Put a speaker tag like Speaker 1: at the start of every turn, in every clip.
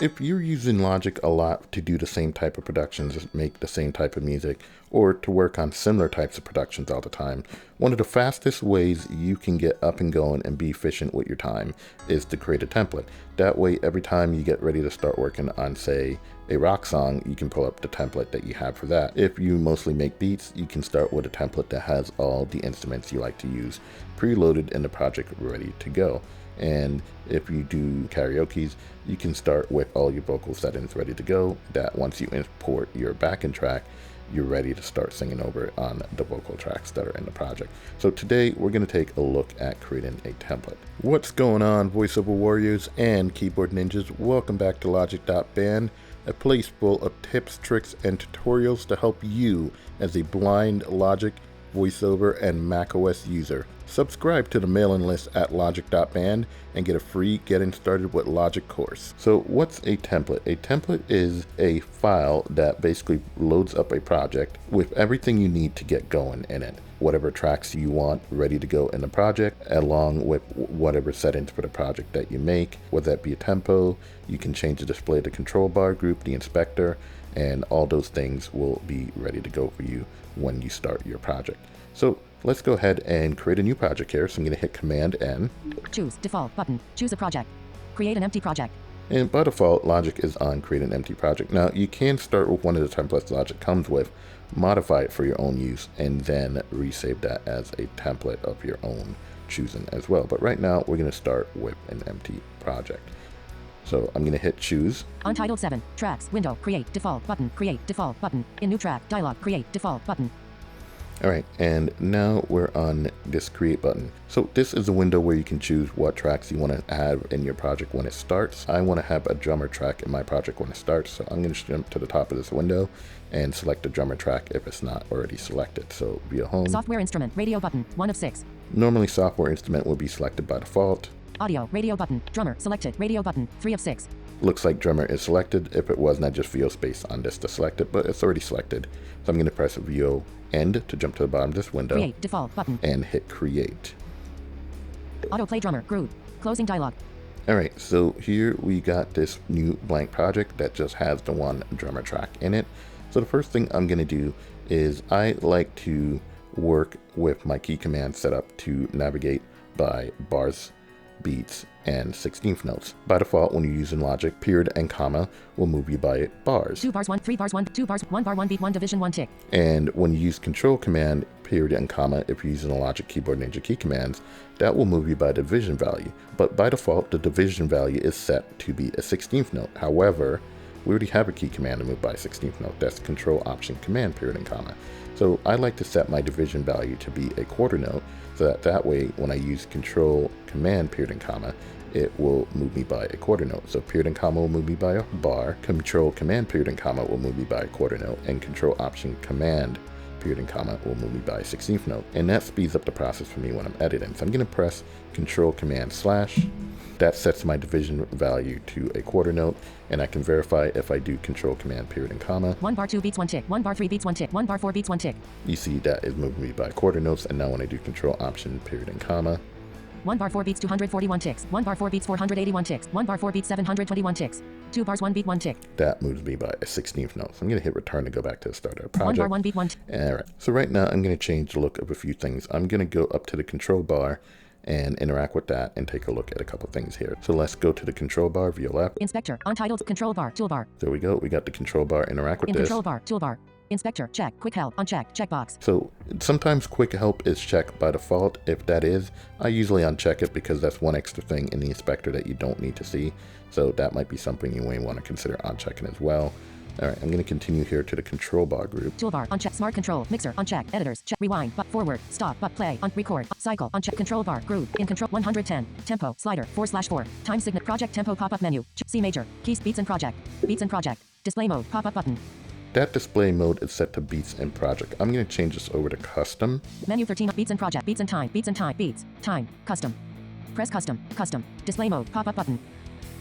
Speaker 1: If you're using Logic a lot to do the same type of productions, make the same type of music, or to work on similar types of productions all the time, one of the fastest ways you can get up and going and be efficient with your time is to create a template. That way, every time you get ready to start working on, say, a rock song, you can pull up the template that you have for that. If you mostly make beats, you can start with a template that has all the instruments you like to use preloaded in the project ready to go. And if you do karaoke's, you can start with all your vocal settings ready to go, that once you import your backing track, you're ready to start singing over on the vocal tracks that are in the project. So today we're going to take a look at creating a template. What's going on, VoiceOver warriors and keyboard ninjas? Welcome back to Logic.band, a place full of tips, tricks, and tutorials to help you as a blind Logic, VoiceOver, and macOS user. Subscribe to the mailing list at Logic.band and get a free Getting Started with Logic course. So what's a template? A template is a file that basically loads up a project with everything you need to get going in it. Whatever tracks you want ready to go in the project, along with whatever settings for the project that you make, whether that be a tempo, you can change the display of the control bar group, the inspector, and all those things will be ready to go for you when you start your project. So let's go ahead and create a new project here. So I'm going to hit Command N.
Speaker 2: Choose default button. Choose a project. Create an empty project.
Speaker 1: And by default, Logic is on create an empty project. Now you can start with one of the templates Logic comes with, modify it for your own use, and then resave that as a template of your own choosing as well. But right now we're going to start with an empty project. So I'm going to hit choose.
Speaker 2: Untitled 7. Tracks. Window. Create default button. Create default button. In new track. Dialog. Create default button.
Speaker 1: All right, and now we're on this create button. So this is a window where you can choose what tracks you want to have in your project when it starts. I want to have a drummer track in my project when it starts, so I'm going to jump to the top of this window and select the drummer track if it's not already selected. So via home.
Speaker 2: Software instrument. Radio button. 1 of 6.
Speaker 1: Normally software instrument will be selected by default.
Speaker 2: Audio. Radio button. Drummer. Selected. Radio button. 3 of 6.
Speaker 1: Looks like drummer is selected. If it wasn't, I just VO space on this to select it, but it's already selected. So I'm going to press VO end to jump to the bottom of this window.
Speaker 2: Create default button.
Speaker 1: And hit create.
Speaker 2: Autoplay drummer. Groove. Closing dialog.
Speaker 1: All right, so here we got this new blank project that just has the one drummer track in it. So the first thing I'm going to do is I like to work with my key command set up to navigate by bars, beats, and 16th notes. By default, when you're using Logic, period and comma will move you by bars.
Speaker 2: 2 bars, 1, 3 bars, 1, 2 bars, 1 bar, 1 beat, 1 division, 1 tick.
Speaker 1: And when you use control command, period and comma, if you're using a Logic Keyboard Ninja key commands, that will move you by division value. But by default, the division value is set to be a 16th note. However, we already have a key command to move by 16th note. That's control option command, period and comma. So I like to set my division value to be a quarter note, so that way when I use control command period and comma, it will move me by a quarter note. So period and comma will move me by a bar, control command period and comma will move me by a quarter note, and control option command period and comma will move me by a 16th note. And that speeds up the process for me when I'm editing. So I'm going to press control command slash. That sets my division value to a quarter note, and I can verify if I do control command period and comma.
Speaker 2: 1 bar 2 beats 1 tick, 1 bar 3 beats 1 tick, 1 bar 4 beats 1 tick.
Speaker 1: You see that is moving me by quarter notes, and now when I do control option period and comma.
Speaker 2: 1 bar 4 beats 241 ticks, 1 bar 4 beats 481 ticks, 1 bar 4 beats 721 ticks, 2 bars 1 beat 1 tick.
Speaker 1: That moves me by a 16th note. So I'm going to hit return to go back to the start of the project.
Speaker 2: 1 bar 1 beat 1 tick.
Speaker 1: All right, so right now I'm going to change the look of a few things. I'm going to go up to the control bar and interact with that and take a look at a couple things here. So let's go to the control bar via left.
Speaker 2: Inspector, untitled, control bar, toolbar.
Speaker 1: There we go. We got the control bar. Interact with
Speaker 2: In
Speaker 1: this.
Speaker 2: control bar, toolbar. Inspector, check, quick help, uncheck, checkbox.
Speaker 1: So sometimes quick help is checked by default. If that is, I usually uncheck it because that's one extra thing in the inspector that you don't need to see. So that might be something you may want to consider unchecking as well. All right, I'm going to continue here to the control bar group.
Speaker 2: Toolbar, uncheck, smart control, mixer, uncheck, editors, check, rewind, but forward, stop, but play, record, cycle, uncheck, control bar, groove, in control, 110, tempo, slider, 4/4, time signature, project tempo pop-up menu, C major, keys, beats and project, display mode, pop-up button.
Speaker 1: That display mode is set to beats and project. I'm going to change this over to custom.
Speaker 2: Menu 13, beats and project, beats and time, beats, time, custom. Press custom, display mode, pop-up button.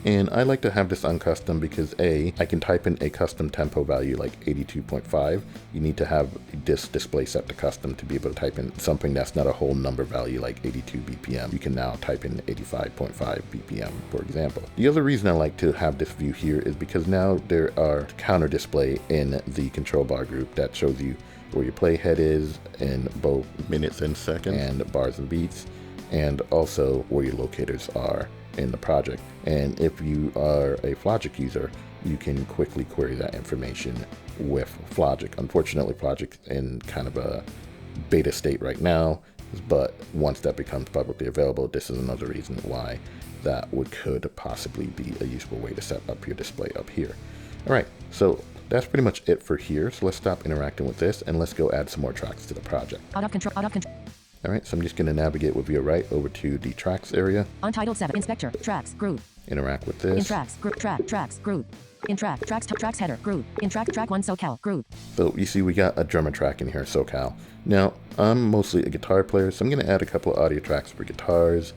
Speaker 1: And I like to have this on custom because A, I can type in a custom tempo value like 82.5. You need to have this display set to custom to be able to type in something that's not a whole number value like 82 BPM. You can now type in 85.5 BPM, for example. The other reason I like to have this view here is because now there are counter display in the control bar group that shows you where your playhead is in both minutes and seconds and bars and beats, and also where your locators are in the project. And if you are a Logic user, you can quickly query that information with Logic. Unfortunately, Logic's in kind of a beta state right now, but once that becomes publicly available, this is another reason why that could possibly be a useful way to set up your display up here. All right, so that's pretty much it for here. So let's stop interacting with this and let's go add some more tracks to the project.
Speaker 2: Out of control.
Speaker 1: All right, so I'm just going to navigate with VO right over to the tracks area.
Speaker 2: Untitled 7. Inspector. Tracks. Group.
Speaker 1: Interact with this.
Speaker 2: In tracks. Group. Tracks. Group. In track. Tracks header. Group. In track 1 SoCal. Group.
Speaker 1: So you see we got a drummer track in here, SoCal. Now, I'm mostly a guitar player, so I'm going to add a couple of audio tracks for guitars,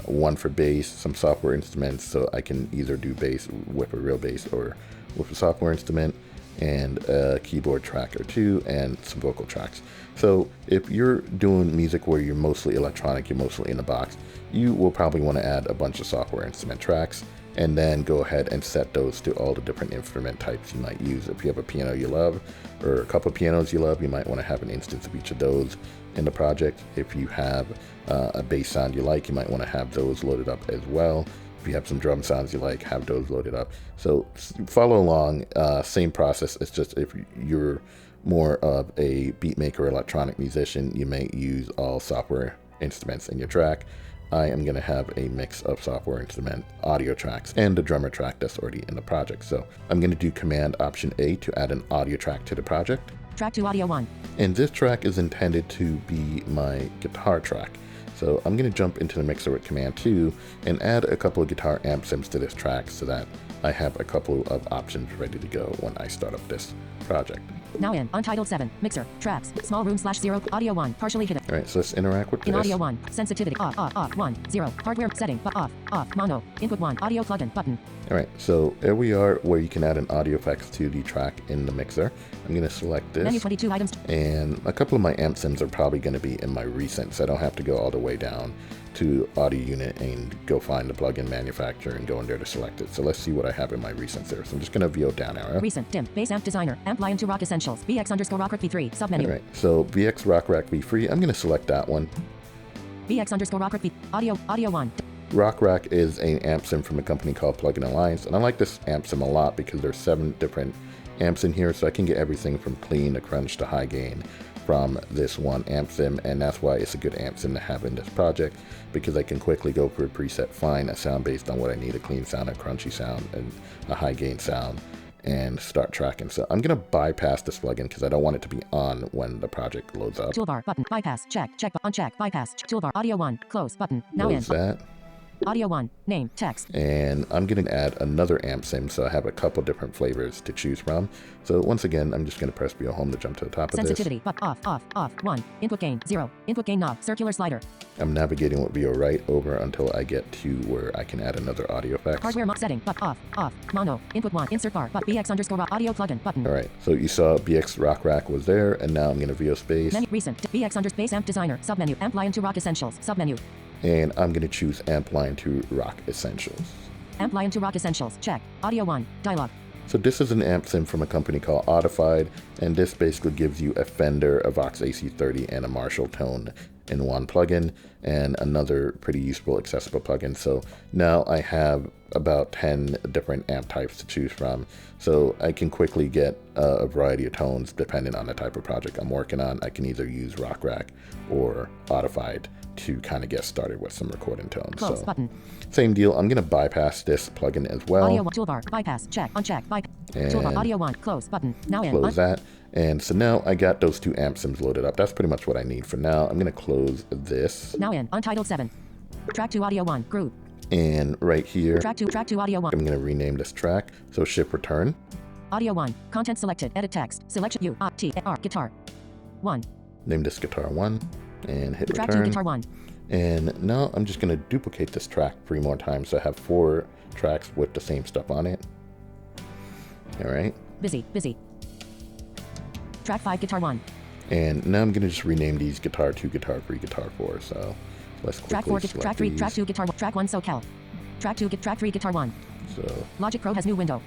Speaker 1: one for bass, some software instruments, so I can either do bass with a real bass or with a software instrument, and a keyboard track or two, and some vocal tracks. So if you're doing music where you're mostly electronic, you're mostly in a box, you will probably want to add a bunch of software instrument tracks and then go ahead and set those to all the different instrument types you might use. If you have a piano you love or a couple of pianos you love, you might want to have an instance of each of those in the project. If you have a bass sound you like, you might want to have those loaded up as well. If you have some drum sounds you like, have those loaded up. So follow along, same process. It's just if you're more of a beat maker or electronic musician, you may use all software instruments in your track. I am going to have a mix of software instrument audio tracks and a drummer track that's already in the project. So I'm going to do Command Option A to add an audio track to the project.
Speaker 2: Track 2 audio 1.
Speaker 1: And this track is intended to be my guitar track. So I'm going to jump into the mixer with Command 2 and add a couple of guitar amp sims to this track so that I have a couple of options ready to go when I start up this project.
Speaker 2: Now in Untitled 7. Mixer. Tracks. Small room /0. Audio 1. Partially hidden.
Speaker 1: All right, so let's interact with
Speaker 2: In
Speaker 1: this.
Speaker 2: audio 1. Sensitivity. Off. 1. 0. Hardware setting. Off. Mono. Input 1. Audio plugin. Button.
Speaker 1: All right, so there we are where you can add an audio effects to the track in the mixer. I'm going to select this.
Speaker 2: Menu 22 items.
Speaker 1: And a couple of my amp sims are probably going to be in my recent, so I don't have to go all the way down to audio unit and go find the plugin manufacturer and go in there to select it. So let's see what I have in my recents there. So I'm just going to VO down arrow.
Speaker 2: Recent. Dim. Bass amp designer. Amp Lion 2 Rock Essentials. VX_Rock V3. Submenu.
Speaker 1: All right, so VX Rock Rack V3. I'm going to select that one.
Speaker 2: VX_Rock V. Audio 1.
Speaker 1: Rock Rack is an amp sim from a company called Plugin Alliance, and I like this amp sim a lot because there's 7 different amps in here, so I can get everything from clean to crunch to high gain from this one amp sim, and that's why it's a good amp sim to have in this project, because I can quickly go for a preset, find a sound based on what I need, a clean sound, a crunchy sound, and a high gain sound, and start tracking. So I'm going to bypass this plugin because I don't want it to be on when the project loads up.
Speaker 2: Toolbar button. Bypass. Check. Uncheck. Bypass. Toolbar. Audio 1. Close button. Now in.
Speaker 1: Close that.
Speaker 2: Audio 1. Name. Text.
Speaker 1: And I'm going to add another amp sim, so I have a couple different flavors to choose from. So once again, I'm just going to press VO home to jump to the top of this.
Speaker 2: Sensitivity. Off. 1. Input gain. 0. Input gain knob. Circular slider.
Speaker 1: I'm navigating with VO right over until I get to where I can add another audio effect.
Speaker 2: Hardware setting. Off. Mono. Input 1. Insert bar. BX_Rock audio plugin button.
Speaker 1: All right. So you saw BX Rock Rack was there, and now I'm going to VO space.
Speaker 2: Menu. Recent. BX_Bass amp designer. Submenu. Amp Lion 2 Rock Essentials. Submenu.
Speaker 1: And I'm going to choose Amp Line 2 Rock Essentials.
Speaker 2: Amp Lion 2 Rock Essentials. Check. Audio 1. Dialog.
Speaker 1: So this is an amp sim from a company called Audified, and this basically gives you a Fender, a Vox AC30, and a Marshall tone in one plugin, and another pretty useful, accessible plugin. So now I have about 10 different amp types to choose from, so I can quickly get a variety of tones depending on the type of project I'm working on. I can either use Rock Rack or Audified to kind of get started with some recording tones.
Speaker 2: Close button.
Speaker 1: Same deal. I'm going to bypass this plugin as well.
Speaker 2: Audio 1. Toolbar. Bypass. Check. Uncheck. Bypass. Toolbar. Audio 1. Close button. Now in.
Speaker 1: Close that. And so now I got those 2 amp sims loaded up. That's pretty much what I need for now. I'm going to close this.
Speaker 2: Now in. Untitled 7. Track 2 audio 1. Group.
Speaker 1: And right here,
Speaker 2: Track 2 audio 1.
Speaker 1: I'm going to rename this track. So shift return.
Speaker 2: Audio 1. Content selected. Edit text. Selection U. T. R. Guitar. 1.
Speaker 1: Name this guitar 1 and hit
Speaker 2: Track
Speaker 1: return.
Speaker 2: 2 guitar 1.
Speaker 1: And now I'm just going to duplicate this track 3 more times. So I have 4 tracks with the same stuff on it. All right.
Speaker 2: Busy. Track 5, guitar 1.
Speaker 1: And now I'm going to just rename these guitar 2, guitar 3, guitar 4. So let's quickly
Speaker 2: Track 4,
Speaker 1: select
Speaker 2: track 3,
Speaker 1: these.
Speaker 2: track 2, guitar 1, track 1, SoCal. Track 2, track 3, guitar 1.
Speaker 1: So
Speaker 2: Logic Pro has new window.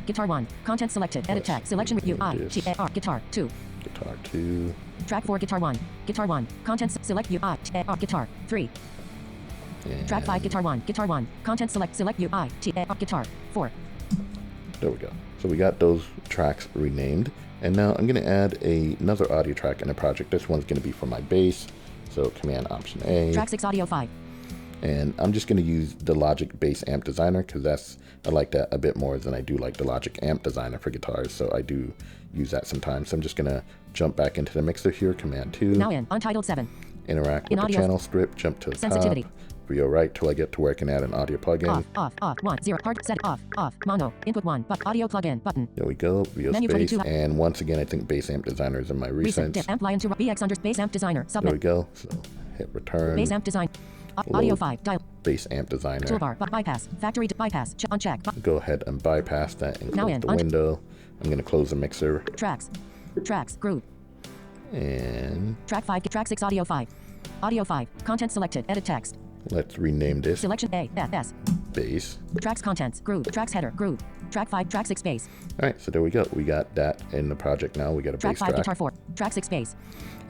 Speaker 2: Guitar 1, content selected, edit text, selection review, guitar 2.
Speaker 1: Guitar 2.
Speaker 2: Track 4, guitar 1, content select U, guitar 3.
Speaker 1: And
Speaker 2: Track 5, guitar 1, content select U, guitar 4.
Speaker 1: there we go. So we got those tracks renamed. And now I'm going to add another audio track in the project. This one's going to be for my bass. So Command Option A.
Speaker 2: Track 6, audio 5.
Speaker 1: And I'm just going to use the Logic Bass Amp Designer because I like that a bit more than I do like the Logic Amp Designer for guitars. So I do use that sometimes. So I'm just going to jump back into the mixer here, Command 2.
Speaker 2: Now in Untitled 7.
Speaker 1: Interact with the channel strip, jump to the
Speaker 2: sensitivity.
Speaker 1: top. VO right till I get to where I can add an audio plugin.
Speaker 2: Off, 1, 0, hard, set, off, mono, input 1, but audio plugin, button.
Speaker 1: There we go, VO
Speaker 2: Menu
Speaker 1: space.
Speaker 2: 22.
Speaker 1: And once again, I think Bass Amp Designer is in my recents.
Speaker 2: Amp line to BX under Bass Amp Designer,
Speaker 1: There
Speaker 2: submit.
Speaker 1: we go, so hit return.
Speaker 2: Bass Amp Design. Audio 5, dial.
Speaker 1: Bass Amp Designer.
Speaker 2: Toolbar, bypass, factory bypass, uncheck.
Speaker 1: Go ahead and bypass that and
Speaker 2: Now
Speaker 1: close
Speaker 2: in,
Speaker 1: the window. I'm going to close the mixer.
Speaker 2: Tracks, group.
Speaker 1: And
Speaker 2: Track 5, track 6, audio 5. Audio 5, content selected, edit text.
Speaker 1: let's rename this
Speaker 2: Selection A, S.
Speaker 1: bass.
Speaker 2: Tracks contents, group. Tracks header, group. Track 5, track 6, bass.
Speaker 1: All right, so there we go. We got that in the project now. We got a
Speaker 2: Track
Speaker 1: bass
Speaker 2: 5,
Speaker 1: track.
Speaker 2: guitar 4. Track 6, bass.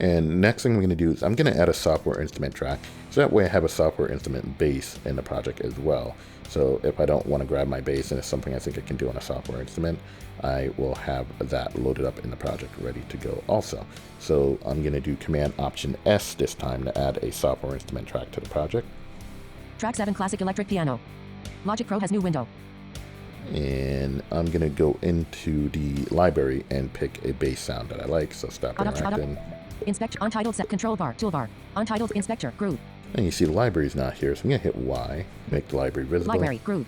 Speaker 1: And next thing we're going to do is I'm going to add a software instrument track. So that way I have a software instrument bass in the project as well. So if I don't want to grab my bass and it's something I think I can do on a software instrument, I will have that loaded up in the project ready to go also. So I'm going to do Command Option S this time to add a software instrument track to the project.
Speaker 2: Track 7, classic electric piano. Logic Pro has new window.
Speaker 1: And I'm going to go into the library and pick a bass sound that I like. So stop interacting.
Speaker 2: Inspector, untitled set, control bar, toolbar. Untitled inspector, group.
Speaker 1: And you see the library's not here, so I'm going to hit Y, make the library visible.
Speaker 2: Library, group.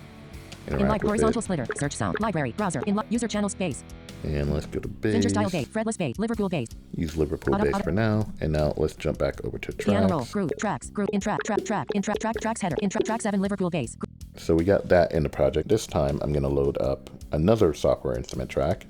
Speaker 1: Interact with
Speaker 2: horizontal
Speaker 1: it.
Speaker 2: splitter, search sound, library, browser, user channel space.
Speaker 1: And let's go to bass.
Speaker 2: Finger style bass, fretless bass, Liverpool bass.
Speaker 1: Use Liverpool bass for now. And now let's jump back over to
Speaker 2: Piano roll,
Speaker 1: tracks.
Speaker 2: group, tracks, group, tracks header, track 7, Liverpool bass.
Speaker 1: So we got that in the project. This time I'm going to load up another software instrument track.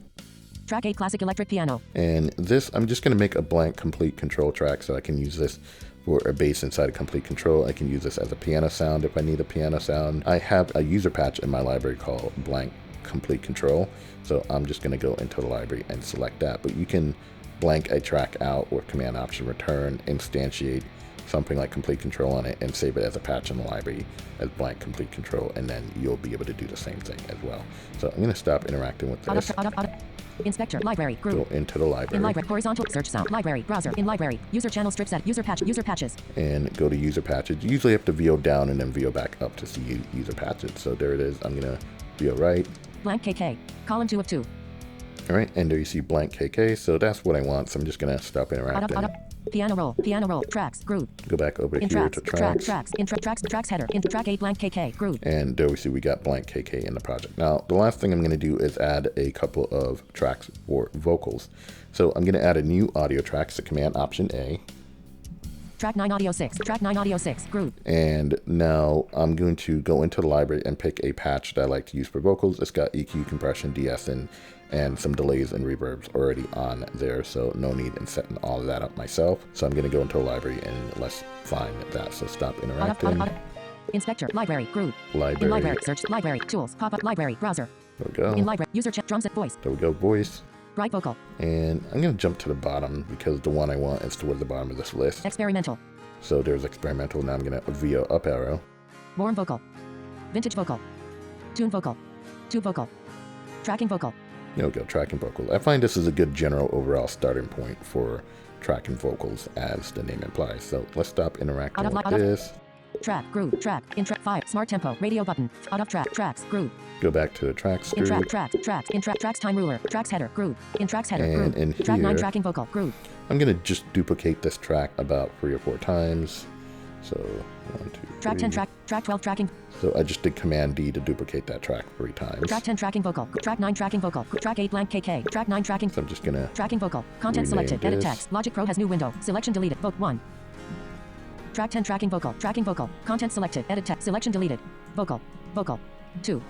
Speaker 2: Track 8, classic electric piano.
Speaker 1: And this, I'm just going to make a blank complete control track so I can use this for a bass inside a complete control. I can use this as a piano sound if I need a piano sound. I have a user patch in my library called blank complete control. So I'm just going to go into the library and select that. But you can blank a track out with Command Option Return, instantiate something like complete control on it and save it as a patch in the library as blank complete control, and then you'll be able to do the same thing as well. So I'm going to stop interacting with this.
Speaker 2: Inspector, library, group.
Speaker 1: Go into the library.
Speaker 2: In library, horizontal, search sound, library, browser, in library, user channel strip set, user patches.
Speaker 1: And go to user patches. You usually have to VO down and then VO back up to see user patches. So there it is. I'm going to VO right.
Speaker 2: Blank KK, column 2 of 2.
Speaker 1: All right, and there you see blank KK. So that's what I want. So I'm just going to stop interacting.
Speaker 2: Piano roll, tracks, group.
Speaker 1: Go back over
Speaker 2: In
Speaker 1: here
Speaker 2: tracks,
Speaker 1: to tracks.
Speaker 2: tracks header, in track 8, blank KK, group.
Speaker 1: And there we see we got blank KK in the project. Now, the last thing I'm going to do is add a couple of tracks for vocals. So I'm going to add a new audio track, so Command Option A.
Speaker 2: Track 9 audio 6, group.
Speaker 1: And now I'm going to go into the library and pick a patch that I like to use for vocals. It's got EQ, compression, de-essing, and some delays and reverbs already on there, so no need in setting all of that up myself. So I'm going to go into the library and let's find that. So stop interacting.
Speaker 2: Inspector, library, group.
Speaker 1: Library.
Speaker 2: In library, search, library, tools, pop-up, library, browser.
Speaker 1: There we go.
Speaker 2: In library, user chat, drums at voice.
Speaker 1: There we go, voice.
Speaker 2: Bright vocal.
Speaker 1: And I'm going to jump to the bottom because the one I want is toward the bottom of this list.
Speaker 2: Experimental.
Speaker 1: So there's experimental. Now I'm going to VO up arrow.
Speaker 2: Warm vocal. Vintage vocal. Tune vocal. Tube vocal. Tracking vocal.
Speaker 1: There we go, tracking vocals. I find this is a good general overall starting point for tracking vocals as the name implies. So let's stop interacting with this.
Speaker 2: Track, group, track, in track 5, smart tempo, radio button, out of track, tracks, group.
Speaker 1: Go back to the tracks
Speaker 2: In
Speaker 1: group.
Speaker 2: tracks, in tracks time ruler, tracks header, group. In tracks header,
Speaker 1: And
Speaker 2: group.
Speaker 1: in
Speaker 2: Track 9
Speaker 1: here-
Speaker 2: tracking vocal, group.
Speaker 1: I'm going to just duplicate this track about 3 or 4 times. So 1, 2, 3.
Speaker 2: Track 10 track 12 tracking.
Speaker 1: So I just did Command D to duplicate that track 3 times.
Speaker 2: Track 10 tracking vocal, track 9 tracking vocal, track 8 blank KK, track 9 tracking.
Speaker 1: So I'm just going to
Speaker 2: Tracking vocal, content
Speaker 1: rename
Speaker 2: selected, edit
Speaker 1: this.
Speaker 2: text, Logic Pro has new window, selection deleted, vote 1. Track 10 tracking vocal. Tracking vocal. Content selected. Edit text. Selection deleted. Vocal. Vocal. 2.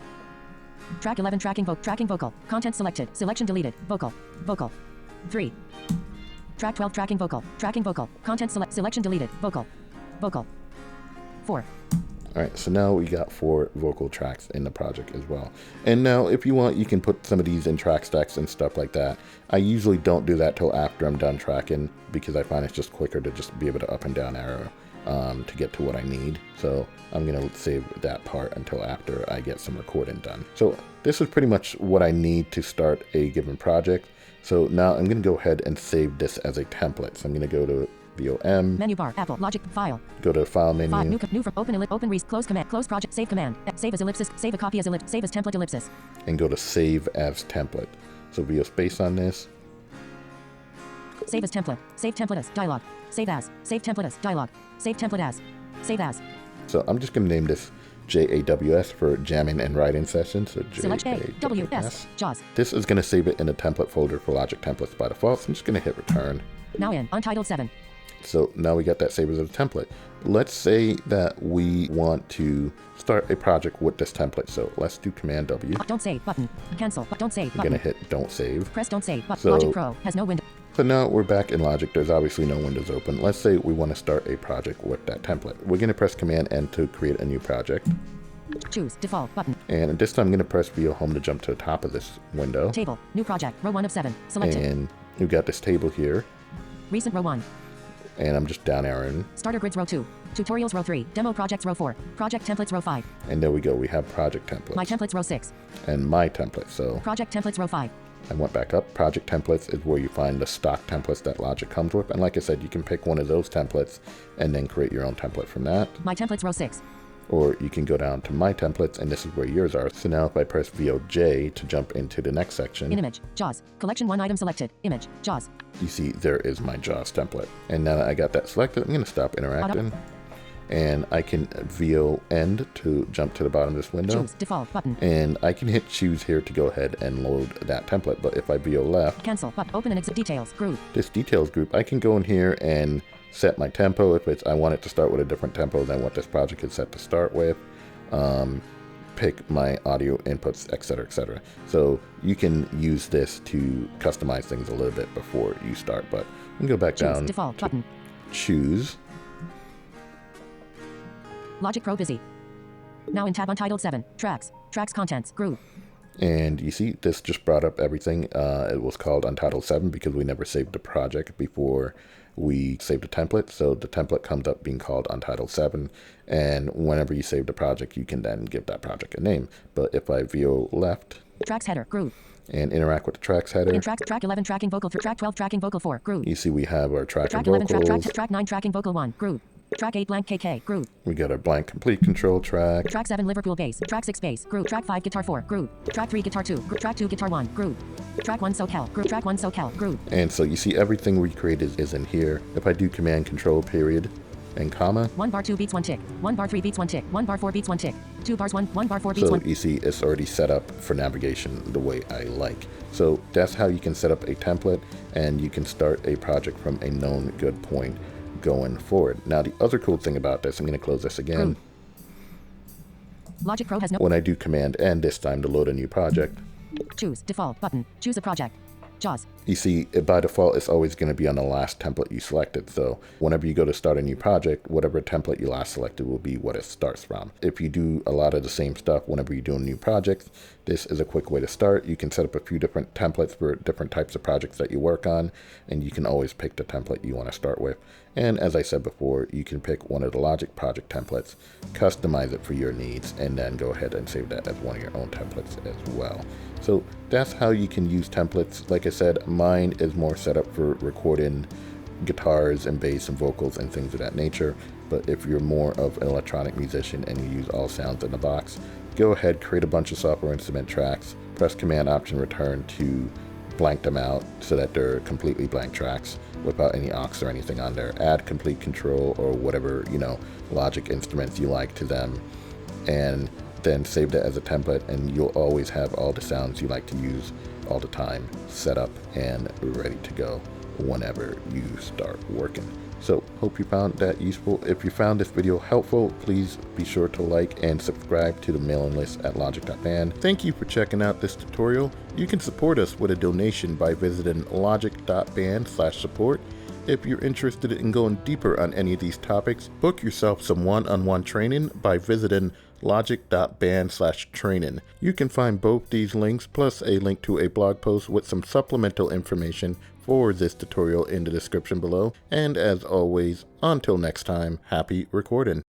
Speaker 2: Track 11 tracking vocal. Content selected. Selection deleted. Vocal. Vocal. 3. Track 12 tracking vocal. Tracking vocal. Content selection deleted. Vocal. Vocal. 4.
Speaker 1: All right, so now we got 4 vocal tracks in the project as well. And now if you want, you can put some of these in track stacks and stuff like that. I usually don't do that till after I'm done tracking because I find it's just quicker to just be able to up and down arrow to get to what I need. So I'm gonna save that part until after I get some recording done. So this is pretty much what I need to start a given project. So now I'm gonna go ahead and save this as a template. So I'm gonna go to VOM.
Speaker 2: Menu bar, Apple, Logic, File.
Speaker 1: Go to File menu.
Speaker 2: File, new from open close command, close project, save command, save as ellipsis, save a copy as ellipsis, save as template ellipsis.
Speaker 1: And go to Save as Template. So VO space on this.
Speaker 2: Save as template, save template as, dialog, save template as, dialog, save template as, save as.
Speaker 1: So I'm just going to name this JAWS for jamming and writing sessions. So
Speaker 2: Select AWS, JAWS.
Speaker 1: This is going to save it in a template folder for Logic templates by default. So I'm just going to hit return.
Speaker 2: Now in Untitled 7.
Speaker 1: So now we got that saved as a template. Let's say that we want to start a project with this template. So let's do Command W.
Speaker 2: Don't save button. Cancel. Don't save
Speaker 1: We're
Speaker 2: button.
Speaker 1: going to hit Don't Save.
Speaker 2: Press Don't Save button.
Speaker 1: So,
Speaker 2: Logic Pro has no window.
Speaker 1: So now we're back in Logic. There's obviously no windows open. Let's say we want to start a project with that template. We're going to press Command N to create a new project.
Speaker 2: Choose Default button.
Speaker 1: And this time I'm going to press VO Home to jump to the top of this window.
Speaker 2: Table. New project. Row 1 of 7. Selected.
Speaker 1: And we've got this table here.
Speaker 2: Recent row 1.
Speaker 1: And I'm just down arrowing.
Speaker 2: Starter grids row 2. Tutorials row 3. Demo projects row 4. Project templates row 5.
Speaker 1: And there we go. We have project templates.
Speaker 2: My templates row 6.
Speaker 1: And my template. So
Speaker 2: project templates row 5.
Speaker 1: I went back up. Project templates is where you find the stock templates that Logic comes with. And like I said, you can pick one of those templates and then create your own template from that.
Speaker 2: My templates row 6.
Speaker 1: Or you can go down to my templates, and this is where yours are. So now if I press VOJ to jump into the next section.
Speaker 2: In image, JAWS. Collection 1 item selected. Image, JAWS.
Speaker 1: You see there is my JAWS template. And now that I got that selected, I'm going to stop interacting. And I can VO end to jump to the bottom of this window.
Speaker 2: Choose default button.
Speaker 1: And I can hit choose here to go ahead and load that template. But if I VO left,
Speaker 2: cancel button. Open and exit details group.
Speaker 1: This details group, I can go in here and set my tempo if it's I want it to start with a different tempo than what this project is set to start with. Pick my audio inputs, etc., etc. So you can use this to customize things a little bit before you start. But I'm gonna go back down.
Speaker 2: Default button.
Speaker 1: Choose.
Speaker 2: Logic Pro busy. Now in tab Untitled 7. Tracks. Tracks contents. Group.
Speaker 1: And you see this just brought up everything. It was called Untitled 7 because we never saved the project before we saved the template. So the template comes up being called Untitled 7. And whenever you save the project, you can then give that project a name. But if I VO left.
Speaker 2: Tracks header. Group.
Speaker 1: And interact with the tracks header.
Speaker 2: In track 11 tracking vocal 3. Track 12 tracking vocal 4. Group.
Speaker 1: You see we have our tracking
Speaker 2: track 11
Speaker 1: vocals.
Speaker 2: track 9 tracking vocal 1. Group. Track 8 blank KK. Group.
Speaker 1: We got our blank complete control track.
Speaker 2: Track 7 Liverpool bass. Track 6 bass. Group. Track 5 guitar 4. Group. Track 3 guitar 2. Group. Track 2 guitar 1. Group. Track 1 SoCal. Group. Track 1 SoCal. Group.
Speaker 1: And so you see everything we created is in here. If I do Command Control period and comma.
Speaker 2: 1 bar 2 beats 1 tick. 1 bar 3 beats 1 tick. 1 bar 4 beats 1 tick. 2 bars 1 bar 4 beats 1.
Speaker 1: So you see it's already set up for navigation the way I like. So that's how you can set up a template and you can start a project from a known good point going forward. Now the other cool thing about this, I'm going to close this again.
Speaker 2: Logic Pro has no.
Speaker 1: When I do Command N this time to load a new project.
Speaker 2: Choose default button. Choose a project. JAWS.
Speaker 1: You see, by default, it's always going to be on the last template you selected. So whenever you go to start a new project, whatever template you last selected will be what it starts from. If you do a lot of the same stuff whenever you're doing new projects, this is a quick way to start. You can set up a few different templates for different types of projects that you work on, and you can always pick the template you want to start with. And as I said before, you can pick one of the Logic project templates, customize it for your needs, and then go ahead and save that as one of your own templates as well. So that's how you can use templates. Like I said, mine is more set up for recording guitars and bass and vocals and things of that nature. But if you're more of an electronic musician and you use all sounds in the box, go ahead, create a bunch of software instrument tracks, press Command Option Return to blank them out so that they're completely blank tracks without any aux or anything on there. Add complete control or whatever, Logic instruments you like to them, and then save that as a template, and you'll always have all the sounds you like to use all the time set up and ready to go whenever you start working. So hope you found that useful. If you found this video helpful, please be sure to like and subscribe to the mailing list at logic.band. Thank you for checking out this tutorial. You can support us with a donation by visiting logic.band/support. If you're interested in going deeper on any of these topics, book yourself some one-on-one training by visiting logic.band/training. You can find both these links plus a link to a blog post with some supplemental information for this tutorial in the description below. And as always, until next time, happy recording.